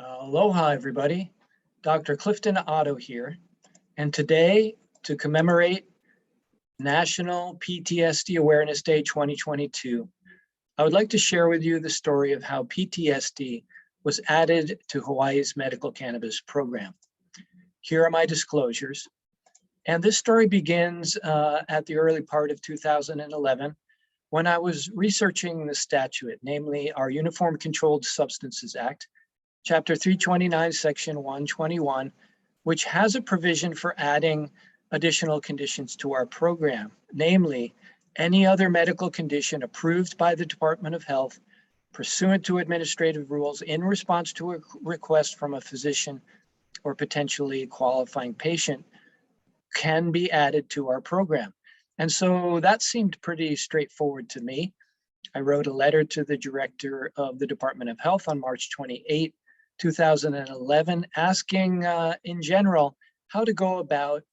Aloha, everybody. Dr. Clifton Otto here. And today, to commemorate National PTSD Awareness Day 2022, I would like to share with you the story of how PTSD was added to Hawaii's medical cannabis program. Here are my disclosures. And this story begins at the early part of 2011 when I was researching the statute, namely our Uniform Controlled Substances Act, Chapter 329, Section 121, which has a provision for adding additional conditions to our program, namely any other medical condition approved by the Department of Health pursuant to administrative rules in response to a request from a physician or potentially qualifying patient can be added to our program. And so that seemed pretty straightforward to me. I wrote a letter to the director of the Department of Health on March 28, 2011, asking in general how to go about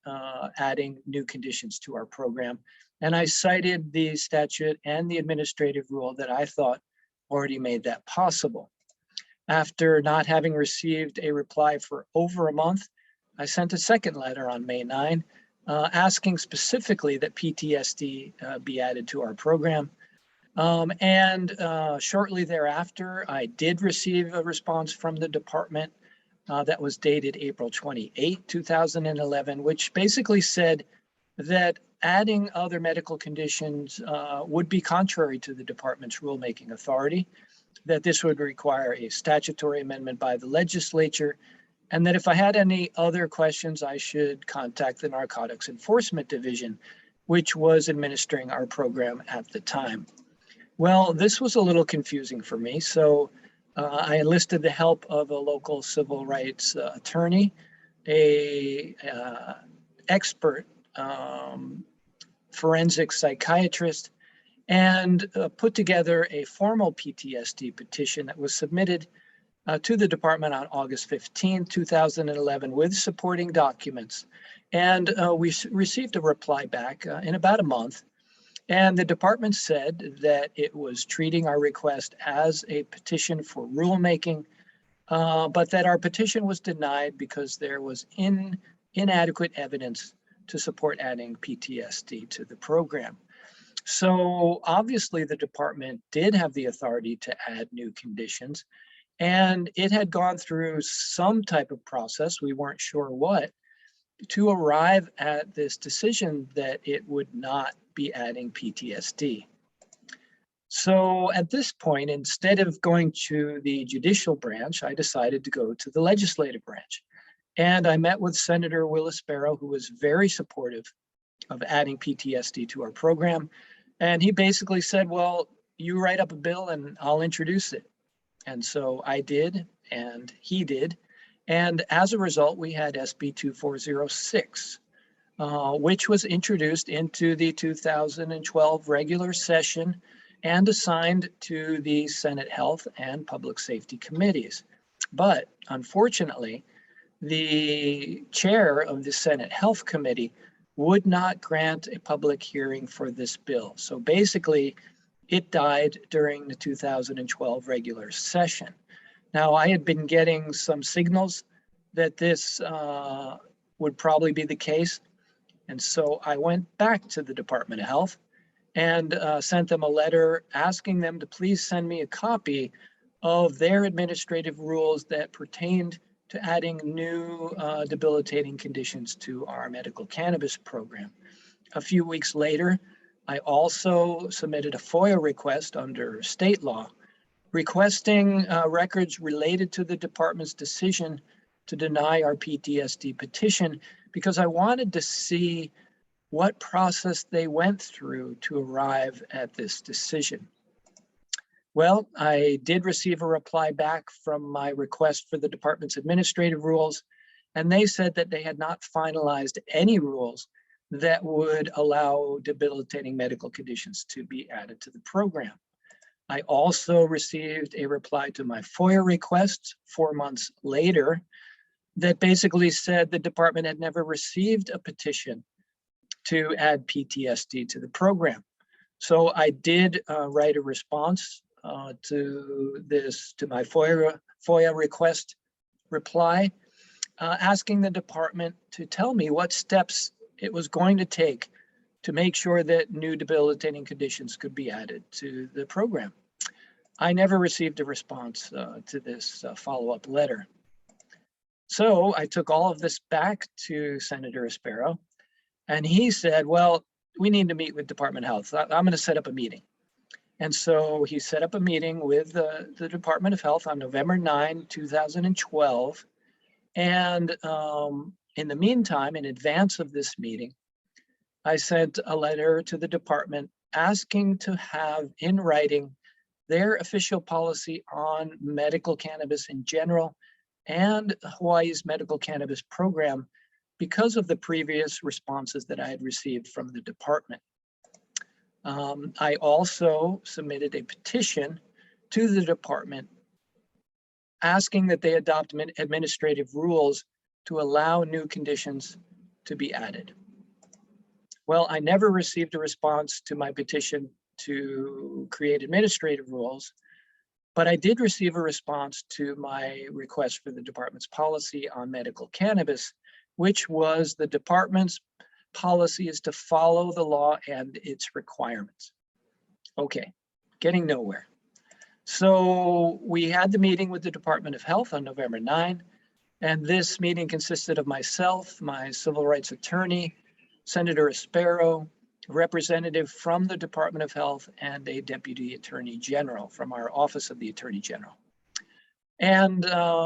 adding new conditions to our program. And I cited the statute and the administrative rule that I thought already made that possible. After not having received a reply for over a month, I sent a second letter on May 9, asking specifically that PTSD be added to our program. Shortly thereafter, I did receive a response from the department that was dated April 28, 2011, which basically said that adding other medical conditions would be contrary to the department's rulemaking authority, that this would require a statutory amendment by the legislature, and that if I had any other questions, I should contact the Narcotics Enforcement Division, which was administering our program at the time. Well, this was a little confusing for me, so I enlisted the help of a local civil rights attorney, a expert forensic psychiatrist, and put together a formal PTSD petition that was submitted to the department on August 15, 2011 with supporting documents. And we received a reply back in about a month. And the department said that it was treating our request as a petition for rulemaking, but that our petition was denied because there was inadequate evidence to support adding PTSD to the program. So obviously the department did have the authority to add new conditions, and it had gone through some type of process, we weren't sure what, to arrive at this decision that it would not be adding PTSD. So at this point, instead of going to the judicial branch, I decided to go to the legislative branch. And I met with Senator Espero, who was very supportive of adding PTSD to our program. And he basically said, well, you write up a bill and I'll introduce it. And so I did, and he did. And as a result, we had SB 2406, which was introduced into the 2012 regular session and assigned to the Senate Health and Public Safety Committees. But unfortunately, the chair of the Senate Health Committee would not grant a public hearing for this bill. So basically, it died during the 2012 regular session. Now, I had been getting some signals that this would probably be the case. And so I went back to the Department of Health and sent them a letter asking them to please send me a copy of their administrative rules that pertained to adding new debilitating conditions to our medical cannabis program. A few weeks later, I also submitted a FOIA request under state law, requesting records related to the department's decision to deny our PTSD petition, because I wanted to see what process they went through to arrive at this decision. Well, I did receive a reply back from my request for the department's administrative rules, and they said that they had not finalized any rules that would allow debilitating medical conditions to be added to the program. I also received a reply to my FOIA request 4 months later that basically said the department had never received a petition to add PTSD to the program. So I did write a response to my FOIA request reply asking the department to tell me what steps it was going to take to make sure that new debilitating conditions could be added to the program. I never received a response to this follow-up letter. So I took all of this back to Senator Espero, and he said, well, we need to meet with Department of Health. I'm going to set up a meeting. And so he set up a meeting with the Department of Health on November 9, 2012. And in the meantime, in advance of this meeting, I sent a letter to the department asking to have in writing their official policy on medical cannabis in general and Hawaii's medical cannabis program because of the previous responses that I had received from the department. I also submitted a petition to the department asking that they adopt administrative rules to allow new conditions to be added. Well, I never received a response to my petition to create administrative rules, but I did receive a response to my request for the department's policy on medical cannabis, which was the department's policy is to follow the law and its requirements. Okay, getting nowhere. So we had the meeting with the Department of Health on November 9, and this meeting consisted of myself, my civil rights attorney, Senator Espero, a representative from the Department of Health, and a deputy attorney general from our Office of the Attorney General. And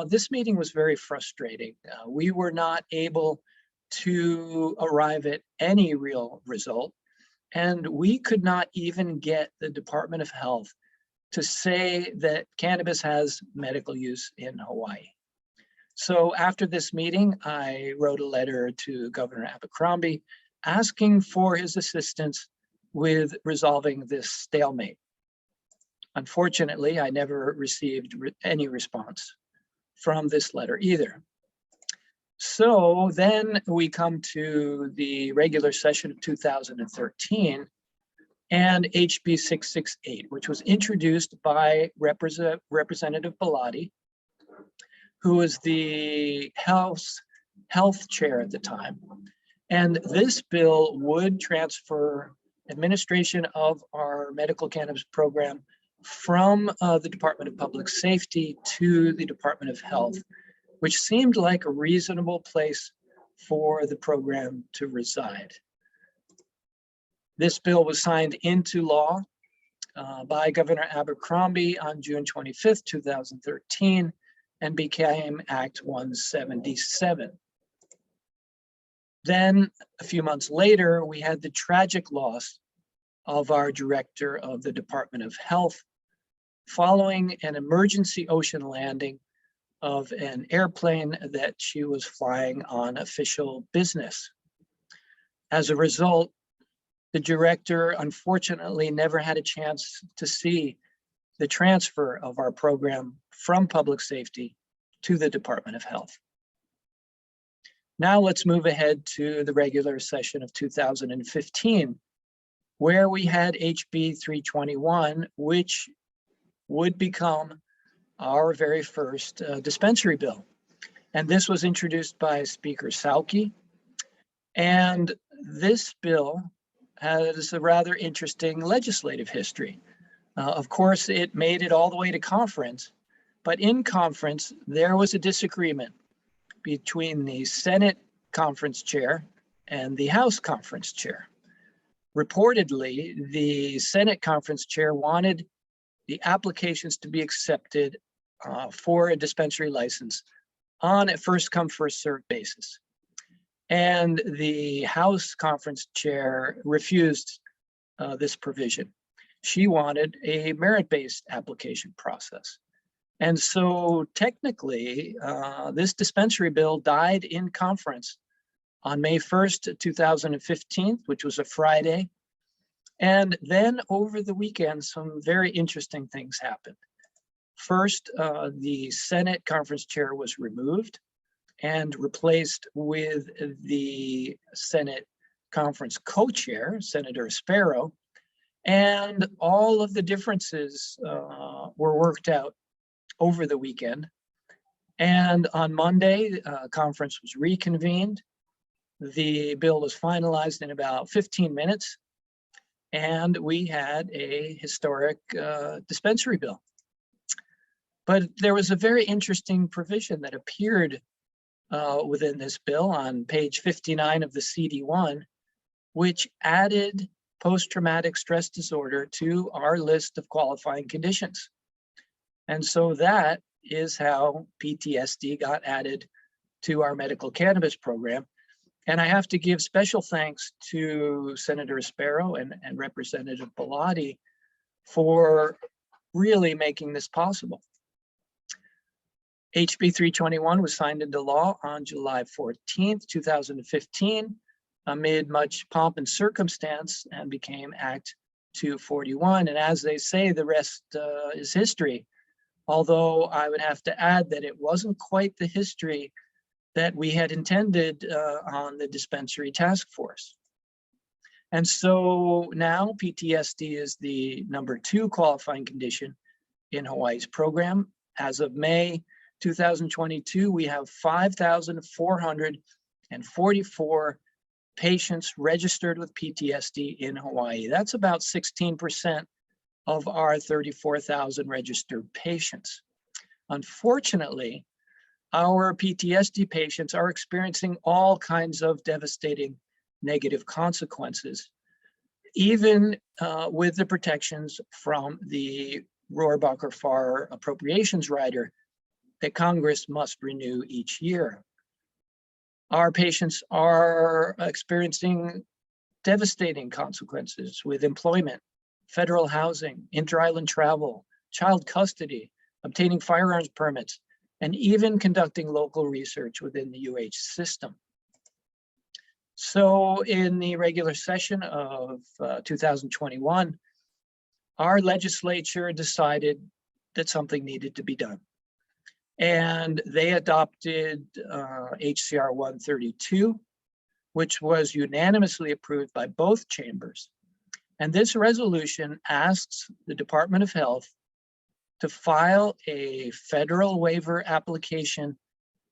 this meeting was very frustrating. We were not able to arrive at any real result, and we could not even get the Department of Health to say that cannabis has medical use in Hawaii. So after this meeting, I wrote a letter to Governor Abercrombie asking for his assistance with resolving this stalemate. Unfortunately, I never received any response from this letter either. So then we come to the regular session of 2013, and HB 668, which was introduced by Representative Bellotti, who was the House Health Chair at the time. And this bill would transfer administration of our medical cannabis program from the Department of Public Safety to the Department of Health, which seemed like a reasonable place for the program to reside. This bill was signed into law by Governor Abercrombie on June 25th, 2013, and became Act 177. Then, a few months later, we had the tragic loss of our director of the Department of Health following an emergency ocean landing of an airplane that she was flying on official business. As a result, the director unfortunately never had a chance to see the transfer of our program from public safety to the Department of Health. Now let's move ahead to the regular session of 2015, where we had HB 321, which would become our very first dispensary bill. And this was introduced by Speaker Sauke. And this bill has a rather interesting legislative history. Of course, it made it all the way to conference, but in conference, there was a disagreement between the Senate conference chair and the House conference chair. Reportedly, the Senate conference chair wanted the applications to be accepted for a dispensary license on a first come, first served basis. And the House conference chair refused this provision. She wanted a merit-based application process. And so technically, this dispensary bill died in conference on May 1st, 2015, which was a Friday. And then over the weekend, some very interesting things happened. First, the Senate conference chair was removed and replaced with the Senate conference co-chair, Senator Espero, and all of the differences were worked out over the weekend. And on Monday, conference was reconvened. The bill was finalized in about 15 minutes, and we had a historic dispensary bill. But there was a very interesting provision that appeared within this bill on page 59 of the CD1, which added post-traumatic stress disorder to our list of qualifying conditions. And so that is how PTSD got added to our medical cannabis program. And I have to give special thanks to Senator Espero and Representative Bellotti for really making this possible. HB 321 was signed into law on July 14th, 2015, amid much pomp and circumstance, and became Act 241. And as they say, the rest is history. Although I would have to add that it wasn't quite the history that we had intended on the dispensary task force. And so now PTSD is the #2 qualifying condition in Hawaii's program. As of May 2022, we have 5,444 patients registered with PTSD in Hawaii. That's about 16% of our 34,000 registered patients. Unfortunately, our PTSD patients are experiencing all kinds of devastating negative consequences, even with the protections from the Rohrabacher-Farr appropriations rider that Congress must renew each year. Our patients are experiencing devastating consequences with employment, federal housing, inter-island travel, child custody, obtaining firearms permits, and even conducting local research within the UH system. So in the regular session of 2021, our legislature decided that something needed to be done. And they adopted HCR 132, which was unanimously approved by both chambers. And this resolution asks the Department of Health to file a federal waiver application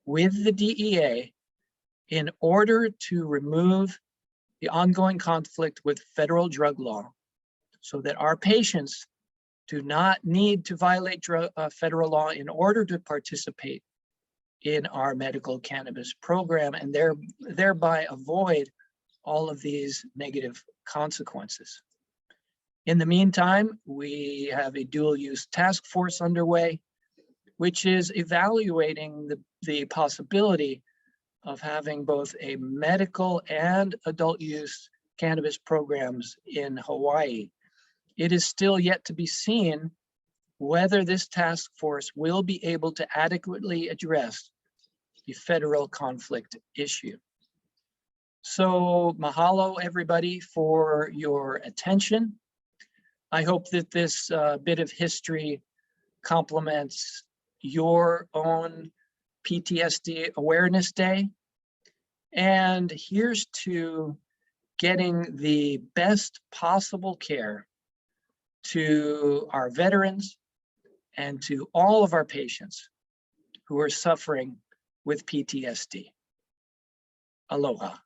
with the DEA in order to remove the ongoing conflict with federal drug law so that our patients do not need to violate federal law in order to participate in our medical cannabis program and thereby avoid all of these negative consequences. In the meantime, we have a dual use task force underway, which is evaluating the possibility of having both a medical and adult use cannabis programs in Hawaii. It is still yet to be seen whether this task force will be able to adequately address the federal conflict issue. So mahalo everybody for your attention. I hope that this bit of history complements your own PTSD Awareness Day. And here's to getting the best possible care to our veterans and to all of our patients who are suffering with PTSD. Aloha.